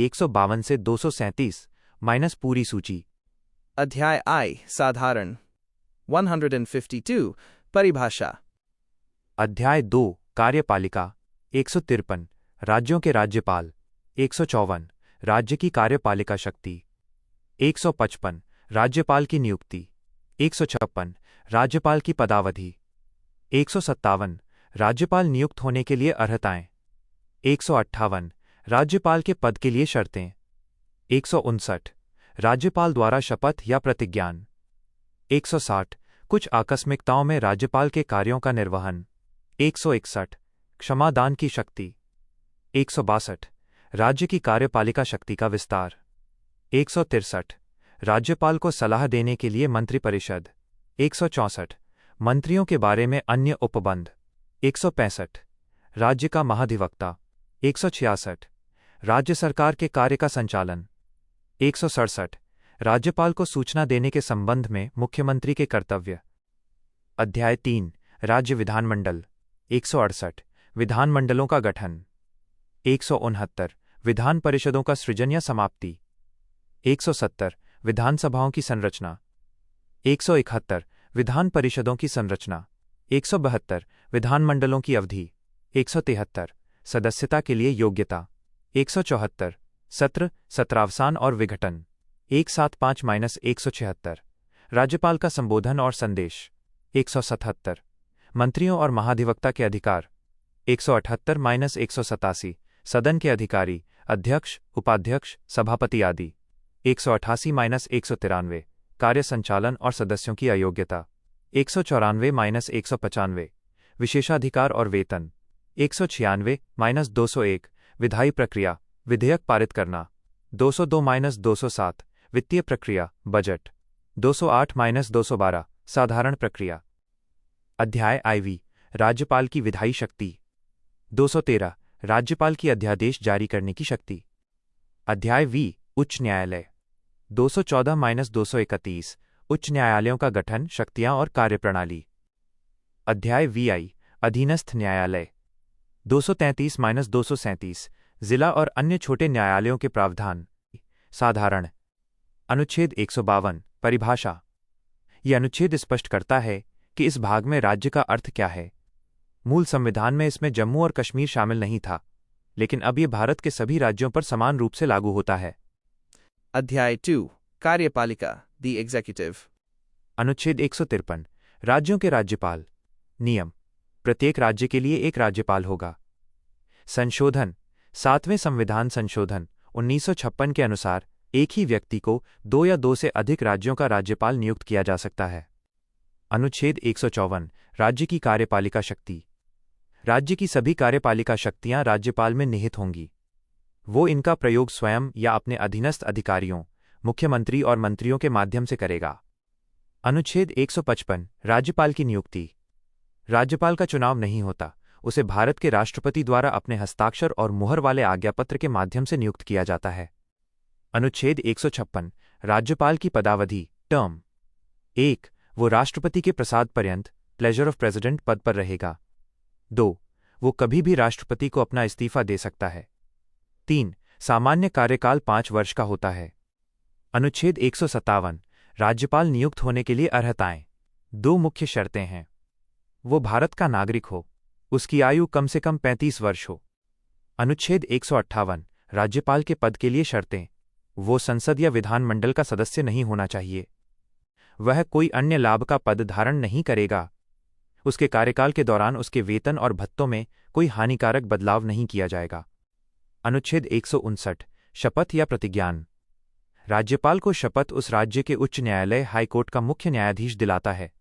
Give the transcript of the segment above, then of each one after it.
152 से 237 माइनस पूरी सूची। अध्याय I साधारण 152 परिभाषा। अध्याय 2 कार्यपालिका 153 राज्यों के राज्यपाल 154 राज्य की कार्यपालिका शक्ति 155 राज्यपाल की नियुक्ति 156 राज्यपाल की पदावधि 157 राज्यपाल नियुक्त होने के लिए अर्हताएं 158 राज्यपाल के पद के लिए शर्तें 159 राज्यपाल द्वारा शपथ या प्रतिज्ञान 160 कुछ आकस्मिकताओं में राज्यपाल के कार्यों का निर्वहन 161 क्षमादान की शक्ति 162 राज्य की कार्यपालिका शक्ति का विस्तार 163 राज्यपाल को सलाह देने के लिए मंत्रिपरिषद 164 मंत्रियों के बारे में अन्य उपबंध 165 राज्य का महाधिवक्ता 166 राज्य सरकार के कार्य का संचालन 167 राज्यपाल को सूचना देने के संबंध में मुख्यमंत्री के कर्तव्य। अध्याय 3 राज्य विधानमंडल 168 विधानमंडलों का गठन 169 विधान परिषदों का सृजन या समाप्ति 170 विधानसभाओं की संरचना 171 विधान परिषदों की संरचना 172 विधानमंडलों की अवधि 173 सदस्यता के लिए योग्यता 174 सत्र सत्रावसान और विघटन 175-176 राज्यपाल का संबोधन और संदेश 177 मंत्रियों और महाधिवक्ता के अधिकार 178-187 सदन के अधिकारी अध्यक्ष उपाध्यक्ष सभापति आदि 188-193 कार्य संचालन और सदस्यों की अयोग्यता 194-195 विशेषाधिकार और वेतन 196-201 विधायी प्रक्रिया विधेयक पारित करना 202-207 वित्तीय प्रक्रिया बजट 208-212 साधारण प्रक्रिया। अध्याय IV राज्यपाल की विधायी शक्ति 213 राज्यपाल की अध्यादेश जारी करने की शक्ति। अध्याय V उच्च न्यायालय 214-231 उच्च न्यायालयों का गठन शक्तियां और कार्यप्रणाली। अध्याय VI अधीनस्थ न्यायालय 233-237 जिला और अन्य छोटे न्यायालयों के प्रावधान। साधारण अनुच्छेद 152 परिभाषा। यह अनुच्छेद स्पष्ट करता है कि इस भाग में राज्य का अर्थ क्या है। मूल संविधान में इसमें जम्मू और कश्मीर शामिल नहीं था, लेकिन अब यह भारत के सभी राज्यों पर समान रूप से लागू होता है। अध्याय 2 कार्यपालिका द एग्जीक्यूटिव। अनुच्छेद 153 राज्यों के राज्यपाल। नियम प्रत्येक राज्य के लिए एक राज्यपाल होगा। संशोधन 7वें संविधान संशोधन 1956 के अनुसार एक ही व्यक्ति को 2 या 2 से अधिक राज्यों का राज्यपाल नियुक्त किया जा सकता है। अनुच्छेद 154 राज्य की कार्यपालिका शक्ति। राज्य की सभी कार्यपालिका शक्तियां राज्यपाल में निहित होंगी। वो इनका प्रयोग स्वयं या अपने अधीनस्थ अधिकारियों मुख्यमंत्री और मंत्रियों के माध्यम से करेगा। अनुच्छेद 155 राज्यपाल की नियुक्ति। राज्यपाल का चुनाव नहीं होता, उसे भारत के राष्ट्रपति द्वारा अपने हस्ताक्षर और मुहर वाले आज्ञापत्र के माध्यम से नियुक्त किया जाता है। अनुच्छेद 156 राज्यपाल की पदावधि टर्म 1 वो राष्ट्रपति के प्रसाद पर्यंत प्लेजर ऑफ प्रेसिडेंट पद पर रहेगा। 2 वो कभी भी राष्ट्रपति को अपना इस्तीफा दे सकता है। 3 सामान्य कार्यकाल 5 वर्ष का होता है। अनुच्छेद 157 राज्यपाल नियुक्त होने के लिए अर्हताएं। 2 मुख्य शर्तें हैं। वो भारत का नागरिक हो, उसकी आयु कम से कम 35 वर्ष हो। अनुच्छेद 158 राज्यपाल के पद के लिए शर्तें। वो संसद या विधानमंडल का सदस्य नहीं होना चाहिए। वह कोई अन्य लाभ का पद धारण नहीं करेगा। उसके कार्यकाल के दौरान उसके वेतन और भत्तों में कोई हानिकारक बदलाव नहीं किया जाएगा। अनुच्छेद 159 शपथ या प्रतिज्ञान। राज्यपाल को शपथ उस राज्य के उच्च न्यायालय हाईकोर्ट का मुख्य न्यायाधीश दिलाता है।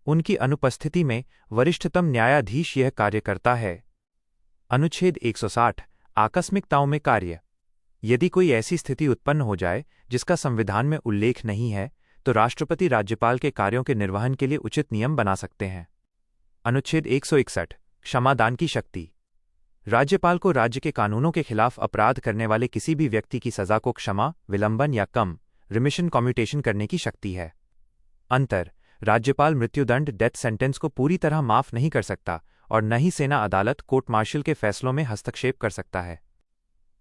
उनकी अनुपस्थिति में वरिष्ठतम न्यायाधीश यह कार्य करता है। अनुच्छेद 160 आकस्मिकताओं में कार्य। यदि कोई ऐसी स्थिति उत्पन्न हो जाए जिसका संविधान में उल्लेख नहीं है, तो राष्ट्रपति राज्यपाल के कार्यों के निर्वहन के लिए उचित नियम बना सकते हैं। अनुच्छेद 161 क्षमादान की शक्ति। राज्यपाल को राज्य के कानूनों के खिलाफ अपराध करने वाले किसी भी व्यक्ति की सजा को क्षमा, विलंबन या कम रिमिशन कम्यूटेशन करने की शक्ति है। अंतर राज्यपाल मृत्युदंड डेथ सेंटेंस को पूरी तरह माफ नहीं कर सकता और न ही सेना अदालत कोर्ट मार्शल के फैसलों में हस्तक्षेप कर सकता है।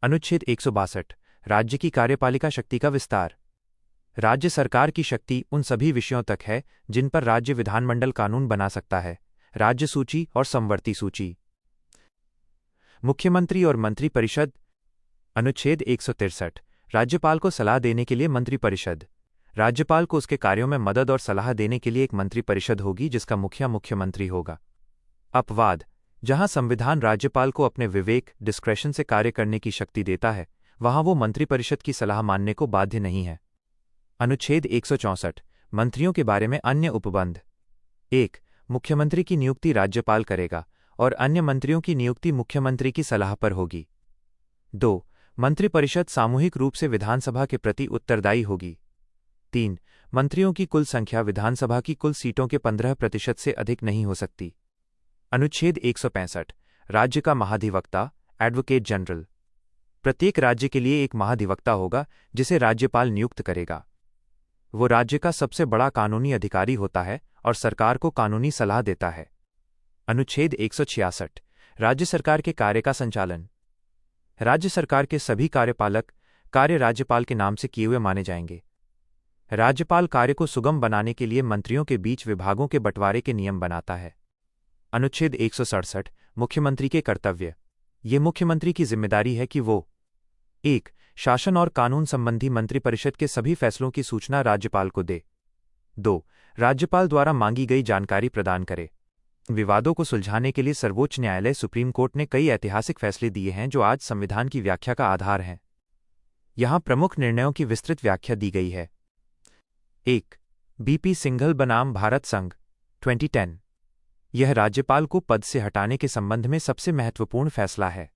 अनुच्छेद 162 राज्य की कार्यपालिका शक्ति का विस्तार। राज्य सरकार की शक्ति उन सभी विषयों तक है जिन पर राज्य विधानमंडल कानून बना सकता है। राज्य सूची और समवर्ती सूची। मुख्यमंत्री और मंत्रिपरिषद। अनुच्छेद 163। राज्यपाल को सलाह देने के लिए मंत्रिपरिषद। राज्यपाल को उसके कार्यों में मदद और सलाह देने के लिए एक मंत्रिपरिषद होगी जिसका मुखिया मुख्यमंत्री होगा। अपवाद: जहां संविधान राज्यपाल को अपने विवेक डिस्क्रेशन से कार्य करने की शक्ति देता है, वहां वो मंत्रिपरिषद की सलाह मानने को बाध्य नहीं है। अनुच्छेद 164। मंत्रियों के बारे में अन्य उपबंध। 1. मुख्यमंत्री की नियुक्ति राज्यपाल करेगा और अन्य मंत्रियों की नियुक्ति मुख्यमंत्री की सलाह पर होगी। 2. मंत्रिपरिषद सामूहिक रूप से विधानसभा के प्रति उत्तरदायी होगी। 3. मंत्रियों की कुल संख्या विधानसभा की कुल सीटों के 15% से अधिक नहीं हो सकती। अनुच्छेद 165। राज्य का महाधिवक्ता, एडवोकेट जनरल। प्रत्येक राज्य के लिए एक महाधिवक्ता होगा जिसे राज्यपाल नियुक्त करेगा। वो राज्य का सबसे बड़ा कानूनी अधिकारी होता है और सरकार को कानूनी सलाह देता है। अनुच्छेद 166। राज्य सरकार के कार्य का संचालन। राज्य सरकार के सभी कार्यपालक कार्य राज्यपाल के नाम से किए हुए माने जाएंगे। राज्यपाल कार्य को सुगम बनाने के लिए मंत्रियों के बीच विभागों के बंटवारे के नियम बनाता है। अनुच्छेद 167। मुख्यमंत्री के कर्तव्य। ये मुख्यमंत्री की जिम्मेदारी है कि वो 1. शासन और कानून संबंधी मंत्रिपरिषद के सभी फैसलों की सूचना राज्यपाल को दे। 2. राज्यपाल द्वारा मांगी गई जानकारी प्रदान करे। विवादों को सुलझाने के लिए सर्वोच्च न्यायालय सुप्रीम कोर्ट ने कई ऐतिहासिक फैसले दिए हैं जो आज संविधान की व्याख्या का आधार हैं। यहां प्रमुख निर्णयों की विस्तृत व्याख्या दी गई है। 1. बीपी सिंघल बनाम भारत संघ 2010। यह राज्यपाल को पद से हटाने के संबंध में सबसे महत्वपूर्ण फैसला है।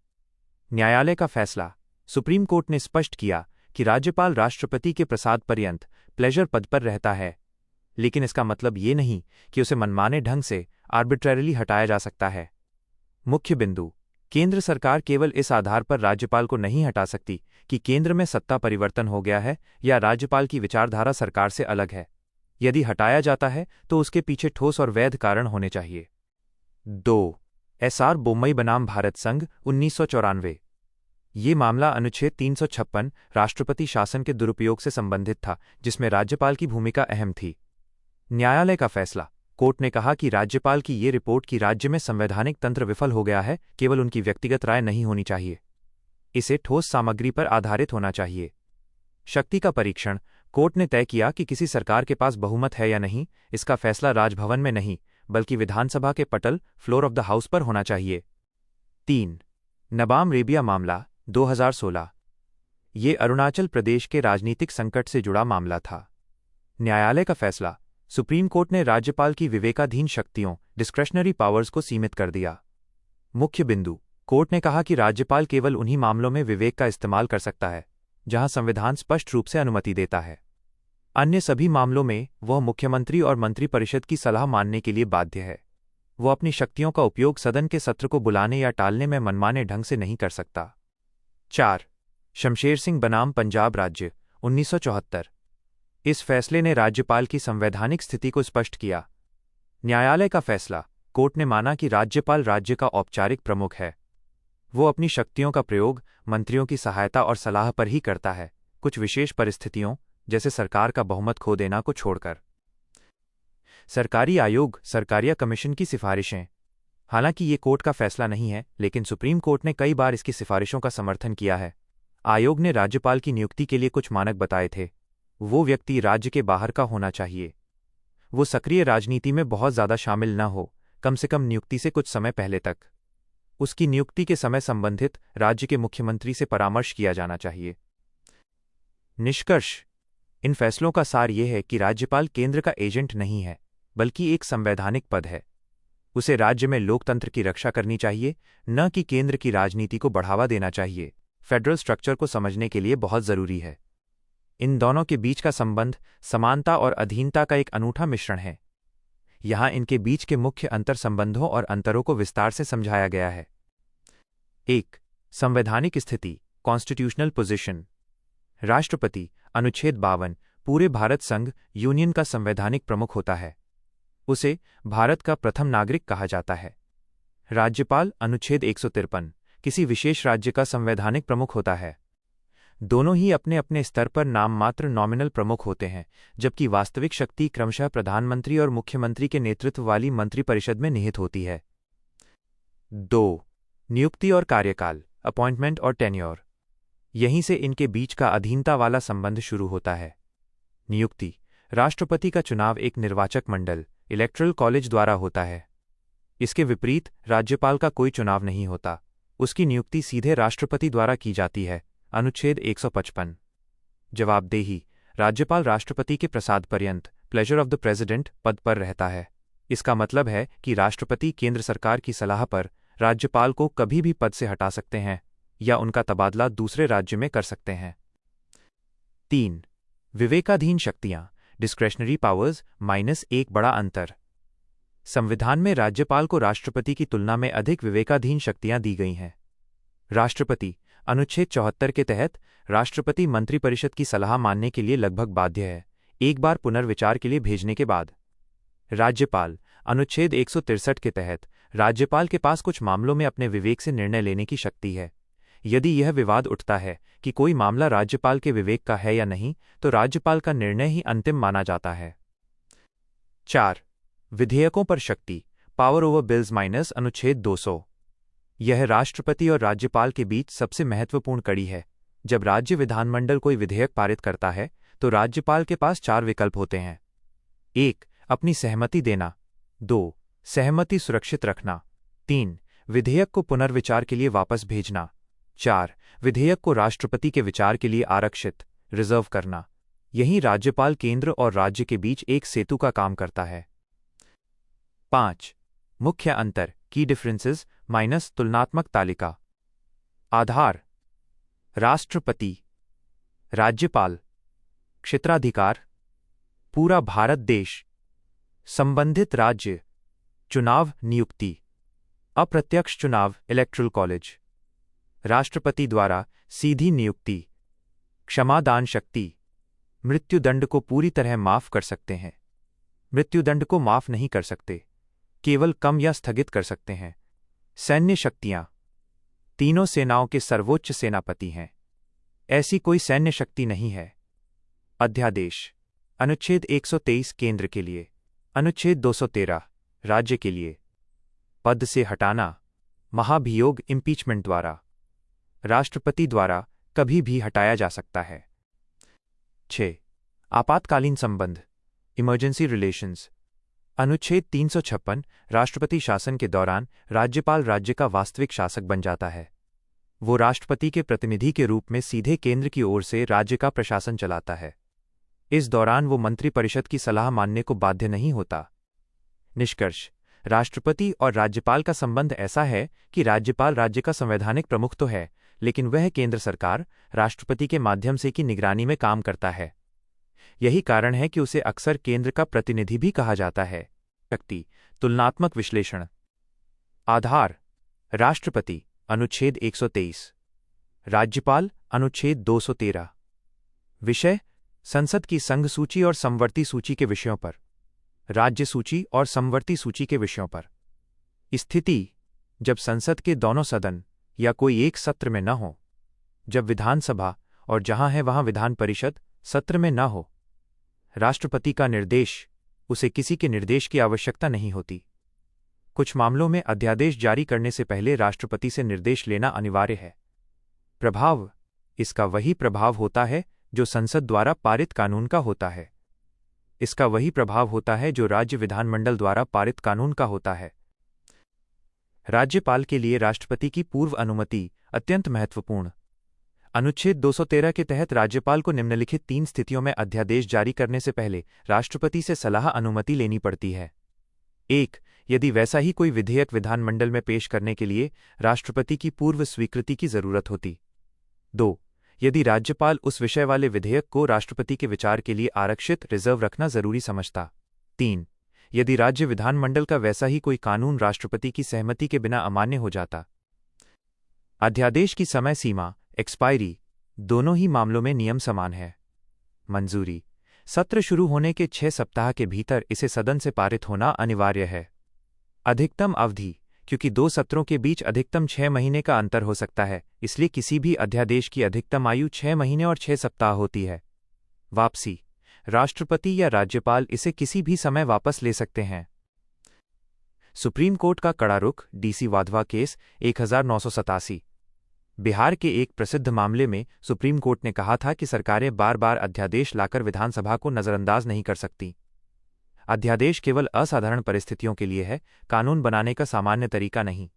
न्यायालय का फैसला: सुप्रीम कोर्ट ने स्पष्ट किया कि राज्यपाल राष्ट्रपति के प्रसाद पर्यंत प्लेजर पद पर रहता है, लेकिन इसका मतलब ये नहीं कि उसे मनमाने ढंग से आर्बिट्ररीली हटाया जा सकता है। मुख्य बिंदु: केंद्र सरकार केवल इस आधार पर राज्यपाल को नहीं हटा सकती कि केंद्र में सत्ता परिवर्तन हो गया है या राज्यपाल की विचारधारा सरकार से अलग है। यदि हटाया जाता है तो उसके पीछे ठोस और वैध कारण होने चाहिए। 2. एसआर बोम्मई बनाम भारत संघ 1994। ये मामला अनुच्छेद 356 राष्ट्रपति शासन के दुरुपयोग से संबंधित था, जिसमें राज्यपाल की भूमिका अहम थी। न्यायालय का फैसला: कोर्ट ने कहा कि राज्यपाल की ये रिपोर्ट कि राज्य में संवैधानिक तंत्र विफल हो गया है केवल उनकी व्यक्तिगत राय नहीं होनी चाहिए। इसे ठोस सामग्री पर आधारित होना चाहिए। शक्ति का परीक्षण: कोर्ट ने तय किया कि किसी सरकार के पास बहुमत है या नहीं, इसका फैसला राजभवन में नहीं बल्कि विधानसभा के पटल फ्लोर ऑफ द हाउस पर होना चाहिए। 3. नबाम रेबिया मामला 2016। ये अरुणाचल प्रदेश के राजनीतिक संकट से जुड़ा मामला था। न्यायालय का फैसला: सुप्रीम कोर्ट ने राज्यपाल की विवेकाधीन शक्तियों डिस्क्रेशनरी पावर्स को सीमित कर दिया। मुख्य बिंदु: कोर्ट ने कहा कि राज्यपाल केवल उन्हीं मामलों में विवेक का इस्तेमाल कर सकता है जहां संविधान स्पष्ट रूप से अनुमति देता है। अन्य सभी मामलों में वह मुख्यमंत्री और मंत्रिपरिषद की सलाह मानने के लिए बाध्य है। वह अपनी शक्तियों का उपयोग सदन के सत्र को बुलाने या टालने में मनमाने ढंग से नहीं कर सकता। 4. शमशेर सिंह बनाम पंजाब राज्य 1974। इस फैसले ने राज्यपाल की संवैधानिक स्थिति को स्पष्ट किया। न्यायालय का फैसला: कोर्ट ने माना कि राज्यपाल राज्य का औपचारिक प्रमुख है। वो अपनी शक्तियों का प्रयोग मंत्रियों की सहायता और सलाह पर ही करता है, कुछ विशेष परिस्थितियों जैसे सरकार का बहुमत खो देना को छोड़कर। सरकारी आयोग सरकारिया कमीशन की सिफारिशें। हालांकि ये कोर्ट का फैसला नहीं है, लेकिन सुप्रीम कोर्ट ने कई बार इसकी सिफारिशों का समर्थन किया है। आयोग ने राज्यपाल की नियुक्ति के लिए कुछ मानक बताए थे। वो व्यक्ति राज्य के बाहर का होना चाहिए। वो सक्रिय राजनीति में बहुत ज्यादा शामिल न हो, कम से कम नियुक्ति से कुछ समय पहले तक। उसकी नियुक्ति के समय संबंधित राज्य के मुख्यमंत्री से परामर्श किया जाना चाहिए। निष्कर्ष: इन फैसलों का सार यह है कि राज्यपाल केंद्र का एजेंट नहीं है, बल्कि एक संवैधानिक पद है। उसे राज्य में लोकतंत्र की रक्षा करनी चाहिए, न कि केंद्र की राजनीति को बढ़ावा देना चाहिए। फेडरल स्ट्रक्चर को समझने के लिए बहुत जरूरी है। इन दोनों के बीच का संबंध समानता और अधीनता का एक अनूठा मिश्रण है। यहां इनके बीच के मुख्य अंतर संबंधों और अंतरों को विस्तार से समझाया गया है। 1. संवैधानिक स्थिति कॉन्स्टिट्यूशनल पोजीशन। राष्ट्रपति अनुच्छेद 52 पूरे भारत संघ यूनियन का संवैधानिक प्रमुख होता है। उसे भारत का प्रथम नागरिक कहा जाता है। राज्यपाल अनुच्छेद 153 किसी विशेष राज्य का संवैधानिक प्रमुख होता है। दोनों ही अपने अपने स्तर पर नाममात्र नॉमिनल प्रमुख होते हैं, जबकि वास्तविक शक्ति क्रमशः प्रधानमंत्री और मुख्यमंत्री के नेतृत्व वाली मंत्रिपरिषद में निहित होती है। 2. नियुक्ति और कार्यकाल, अपॉइंटमेंट और टेन्योर। यहीं से इनके बीच का अधीनता वाला संबंध शुरू होता है। नियुक्ति: राष्ट्रपति का चुनाव एक निर्वाचक मंडल, इलेक्टरल कॉलेज द्वारा होता है। इसके विपरीत राज्यपाल का कोई चुनाव नहीं होता, उसकी नियुक्ति सीधे राष्ट्रपति द्वारा की जाती है। अनुच्छेद 155। जवाबदेही: राज्यपाल राष्ट्रपति के प्रसाद पर्यंत प्लेजर ऑफ द प्रेसिडेंट पद पर रहता है। इसका मतलब है कि राष्ट्रपति केंद्र सरकार की सलाह पर राज्यपाल को कभी भी पद से हटा सकते हैं या उनका तबादला दूसरे राज्य में कर सकते हैं। 3. विवेकाधीन शक्तियां, डिस्क्रेशनरी पावर्स -1 बड़ा अंतर। संविधान में राज्यपाल को राष्ट्रपति की तुलना में अधिक विवेकाधीन शक्तियां दी गई हैं। राष्ट्रपति अनुच्छेद 74 के तहत राष्ट्रपति मंत्रिपरिषद की सलाह मानने के लिए लगभग बाध्य है, एक बार पुनर्विचार के लिए भेजने के बाद। राज्यपाल अनुच्छेद 163 के तहत राज्यपाल के पास कुछ मामलों में अपने विवेक से निर्णय लेने की शक्ति है। यदि यह विवाद उठता है कि कोई मामला राज्यपाल के विवेक का है या नहीं, तो राज्यपाल का निर्णय ही अंतिम माना जाता है। 4. विधेयकों पर शक्ति, पावर ओवर बिल्स अनुच्छेद 200। यह राष्ट्रपति और राज्यपाल के बीच सबसे महत्वपूर्ण कड़ी है। जब राज्य विधानमंडल कोई विधेयक पारित करता है तो राज्यपाल के पास 4 विकल्प होते हैं। 1. अपनी सहमति देना। 2. सहमति सुरक्षित रखना। 3. विधेयक को पुनर्विचार के लिए वापस भेजना। 4. विधेयक को राष्ट्रपति के विचार के लिए आरक्षित रिजर्व करना। यही राज्यपाल केंद्र और राज्य के बीच एक सेतु का काम करता है। 5. मुख्य अंतर, की डिफरेंसेस - तुलनात्मक तालिका। आधार: राष्ट्रपति, राज्यपाल, क्षेत्राधिकार, पूरा भारत देश, संबंधित राज्य, चुनाव नियुक्ति, अप्रत्यक्ष चुनाव इलेक्टरल कॉलेज, राष्ट्रपति द्वारा सीधी नियुक्ति, क्षमादान शक्ति, मृत्युदंड को पूरी तरह माफ कर सकते हैं, मृत्युदंड को माफ नहीं कर सकते, केवल कम या स्थगित कर सकते हैं। सैन्य शक्तियां: तीनों सेनाओं के सर्वोच्च सेनापति हैं, ऐसी कोई सैन्य शक्ति नहीं है। अध्यादेश: अनुच्छेद 123 केंद्र के लिए, अनुच्छेद 213 राज्य के लिए। पद से हटाना, महाभियोग इम्पीचमेंट द्वारा, राष्ट्रपति द्वारा कभी भी हटाया जा सकता है। 6. आपातकालीन संबंध, इमरजेंसी रिलेशंस। अनुच्छेद 356 राष्ट्रपति शासन के दौरान राज्यपाल राज्य का वास्तविक शासक बन जाता है। वो राष्ट्रपति के प्रतिनिधि के रूप में सीधे केंद्र की ओर से राज्य का प्रशासन चलाता है। इस दौरान वो मंत्रिपरिषद की सलाह मानने को बाध्य नहीं होता। निष्कर्ष: राष्ट्रपति और राज्यपाल का संबंध ऐसा है कि राज्यपाल राज्य का संवैधानिक प्रमुख तो है, लेकिन वह केंद्र सरकार राष्ट्रपति के माध्यम से की निगरानी में काम करता है। यही कारण है कि उसे अक्सर केंद्र का प्रतिनिधि भी कहा जाता है। शक्ति, तुलनात्मक विश्लेषण। आधार: राष्ट्रपति अनुच्छेद 123, राज्यपाल अनुच्छेद 213। विषय: संसद की संघ सूची और समवर्ती सूची के विषयों पर, राज्य सूची और समवर्ती सूची के विषयों पर। स्थिति: जब संसद के दोनों सदन या कोई एक सत्र में न हो, जब विधानसभा और जहां है वहां विधान परिषद सत्र में न हो। राष्ट्रपति का निर्देश: उसे किसी के निर्देश की आवश्यकता नहीं होती। कुछ मामलों में अध्यादेश जारी करने से पहले राष्ट्रपति से निर्देश लेना अनिवार्य है। प्रभाव: इसका वही प्रभाव होता है जो संसद द्वारा पारित कानून का होता है। इसका वही प्रभाव होता है जो राज्य विधानमंडल द्वारा पारित कानून का होता है। राज्यपाल के लिए राष्ट्रपति की पूर्व अनुमति अत्यंत महत्वपूर्ण। अनुच्छेद 213 के तहत राज्यपाल को निम्नलिखित 3 स्थितियों में अध्यादेश जारी करने से पहले राष्ट्रपति से सलाह अनुमति लेनी पड़ती है। 1. यदि वैसा ही कोई विधेयक विधानमंडल में पेश करने के लिए राष्ट्रपति की पूर्व स्वीकृति की जरूरत होती। 2. यदि राज्यपाल उस विषय वाले विधेयक को राष्ट्रपति के विचार के लिए आरक्षित रिजर्व रखना जरूरी समझता। 3. यदि राज्य विधानमंडल का वैसा ही कोई कानून राष्ट्रपति की सहमति के बिना अमान्य हो जाता। अध्यादेश की समय सीमा एक्सपायरी, दोनों ही मामलों में नियम समान है। मंजूरी: सत्र शुरू होने के 6 सप्ताह के भीतर इसे सदन से पारित होना अनिवार्य है। अधिकतम अवधि क्योंकि 2 सत्रों के बीच अधिकतम 6 महीने का अंतर हो सकता है, इसलिए किसी भी अध्यादेश की अधिकतम आयु 6 महीने और 6 सप्ताह होती है। वापसी। राष्ट्रपति या राज्यपाल इसे किसी भी समय वापस ले सकते हैं। सुप्रीम कोर्ट का कड़ा रुख। DC Wadhwa case 1987। बिहार के एक प्रसिद्ध मामले में सुप्रीम कोर्ट ने कहा था कि सरकारें बार बार अध्यादेश लाकर विधानसभा को नजरअंदाज नहीं कर सकती। अध्यादेश केवल असाधारण परिस्थितियों के लिए है, कानून बनाने का सामान्य तरीका नहीं।